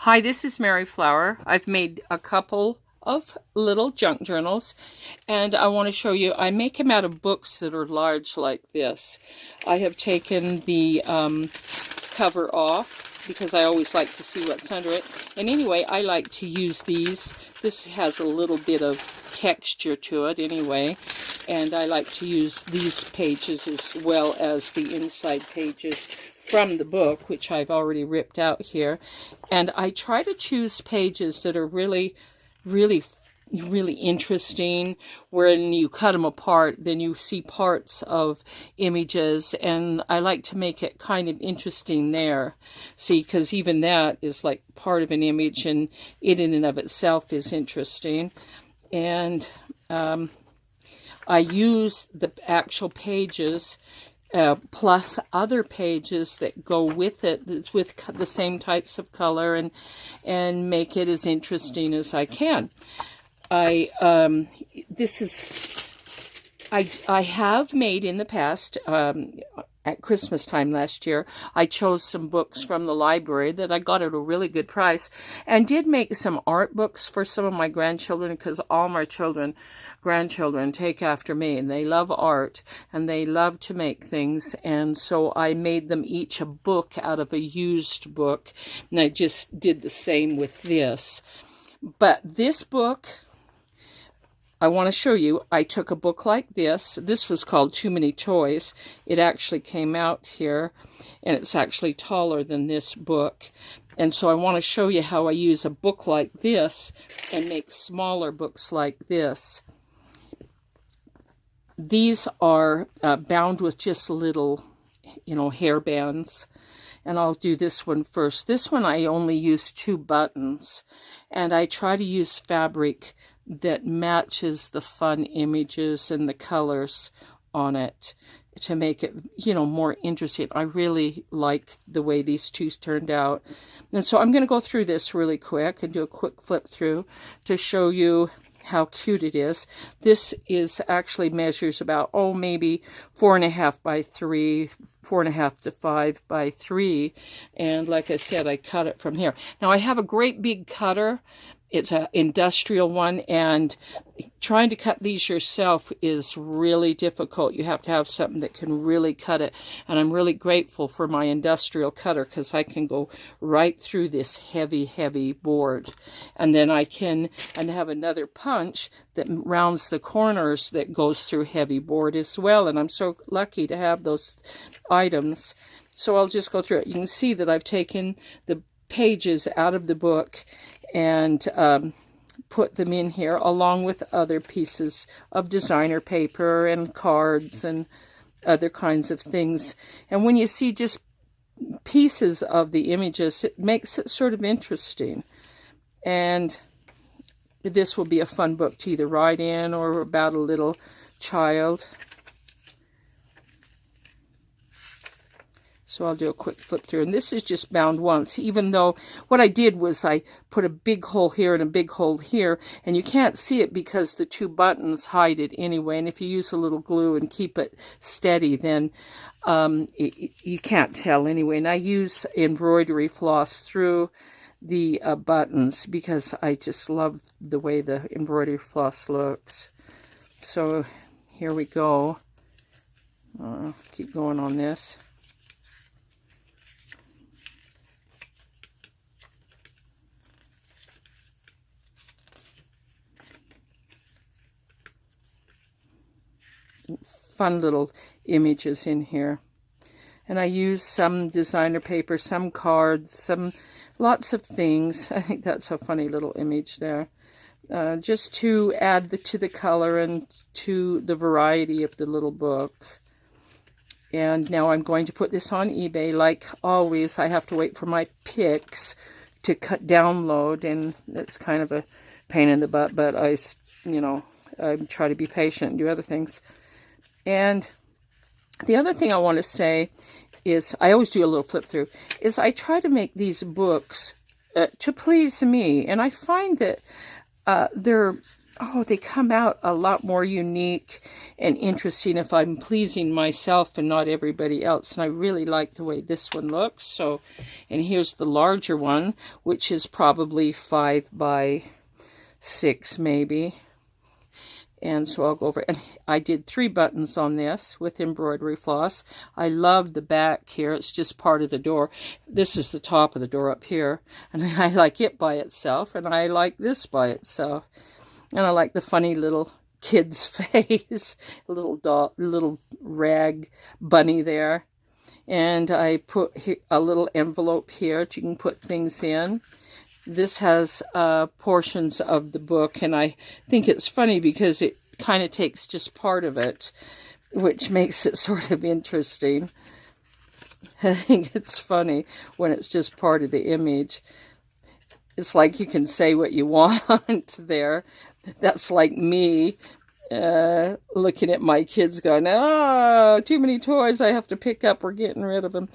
Hi, this is Mary Flower. I've made a couple of little junk journals, and I want to show you. I make them out of books that are large like this. I have taken the cover off because I always like to see what's under it. And anyway, I like to use these. This has a little bit of texture to it anyway, and I like to use these pages as well as the inside pages from the book, which I've already ripped out here. And I try to choose pages that are really interesting. When you cut them apart, then you see parts of images, and I like to make it kind of interesting there. See, because even that is like part of an image, and it in and of itself is interesting. And I use the actual pages plus other pages that go with it, with the same types of color, and make it as interesting as I can. I have made in the past, at Christmas time last year, I chose some books from the library that I got at a really good price, and did make some art books for some of my grandchildren, because all my grandchildren take after me, and they love art, and they love to make things, and so I made them each a book out of a used book, and I just did the same with this. But this book, I want to show you, I took a book like this. This was called Too Many Toys. It actually came out here, and it's actually taller than this book. And so I want to show you how I use a book like this and make smaller books like this. These are bound with just little, hair bands. And I'll do this one first. This one I only use 2 buttons. And I try to use fabric that matches the fun images and the colors on it to make it, more interesting. I really like the way these 2 turned out. And so I'm going to go through this really quick and do a quick flip through to show you how cute it is. This is actually measures about, maybe 4.5 by 3, 4.5 to 5 by 3. And like I said, I cut it from here. Now I have a great big cutter. It's an industrial one, and trying to cut these yourself is really difficult. You have to have something that can really cut it, and I'm really grateful for my industrial cutter, because I can go right through this heavy board. And then I have another punch that rounds the corners that goes through heavy board as well, and I'm so lucky to have those items. So I'll just go through it. You can see that I've taken the pages out of the book and put them in here along with other pieces of designer paper and cards and other kinds of things. And when you see just pieces of the images, it makes it sort of interesting. And this will be a fun book to either write in or about a little child. So I'll do a quick flip through. And this is just bound once, even though what I did was I put a big hole here and a big hole here. And you can't see it because the 2 buttons hide it anyway. And if you use a little glue and keep it steady, then you can't tell anyway. And I use embroidery floss through the buttons because I just love the way the embroidery floss looks. So here we go. Keep going on this. Fun little images in here. And I use some designer paper, some cards, lots of things. I think that's a funny little image there. Just to add to the color and to the variety of the little book. And now I'm going to put this on eBay. Like always, I have to wait for my pics to download, and that's kind of a pain in the butt, but I try to be patient and do other things. And the other thing I want to say is, I always do a little flip through, is I try to make these books to please me. And I find that they're oh, they come out a lot more unique and interesting if I'm pleasing myself and not everybody else. And I really like the way this one looks. So, and here's the larger one, which is probably 5 by 6 maybe. And so I'll go over, and I did 3 buttons on this with embroidery floss. I love the back here. It's just part of the door. This is the top of the door up here. And I like it by itself, and I like this by itself. And I like the funny little kid's face, little rag bunny there. And I put a little envelope here that you can put things in. This has portions of the book, and I think it's funny because it kind of takes just part of it, which makes it sort of interesting. I think it's funny when it's just part of the image. It's like you can say what you want there. That's like me looking at my kids going, oh, too many toys I have to pick up, we're getting rid of them.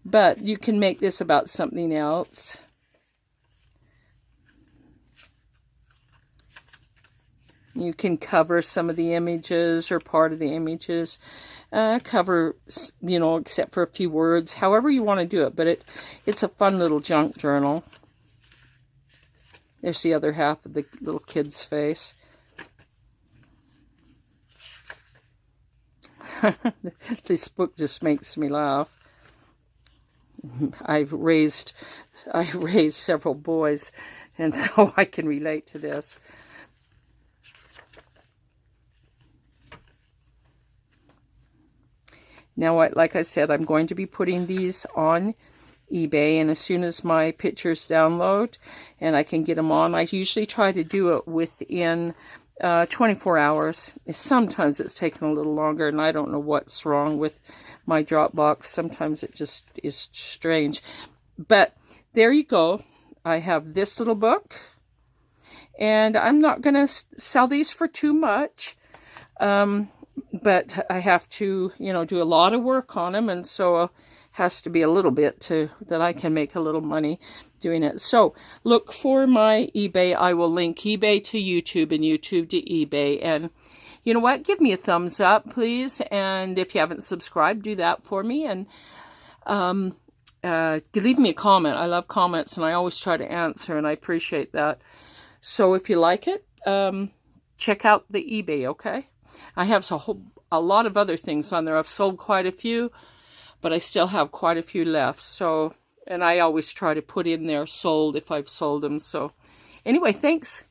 But you can make this about something else. You can cover some of the images or part of the images. Cover, you know, except for a few words. However you want to do it. But it's a fun little junk journal. There's the other half of the little kid's face. This book just makes me laugh. I raised several boys, and so I can relate to this. Now, like I said, I'm going to be putting these on eBay, and as soon as my pictures download and I can get them on, I usually try to do it within 24 hours. Sometimes it's taken a little longer, and I don't know what's wrong with my Dropbox. Sometimes it just is strange. But there you go. I have this little book, and I'm not going to sell these for too much. But I have to, you know, do a lot of work on them, and so it has to be a little bit that I can make a little money doing it. So look for my eBay. I will link eBay to YouTube and YouTube to eBay. And you know what? Give me a thumbs up, please. And if you haven't subscribed, do that for me. And leave me a comment. I love comments, and I always try to answer, and I appreciate that. So if you like it, check out the eBay, okay? I have a lot of other things on there. I've sold quite a few, but I still have quite a few left. So, and I always try to put in there sold if I've sold them. So anyway, thanks.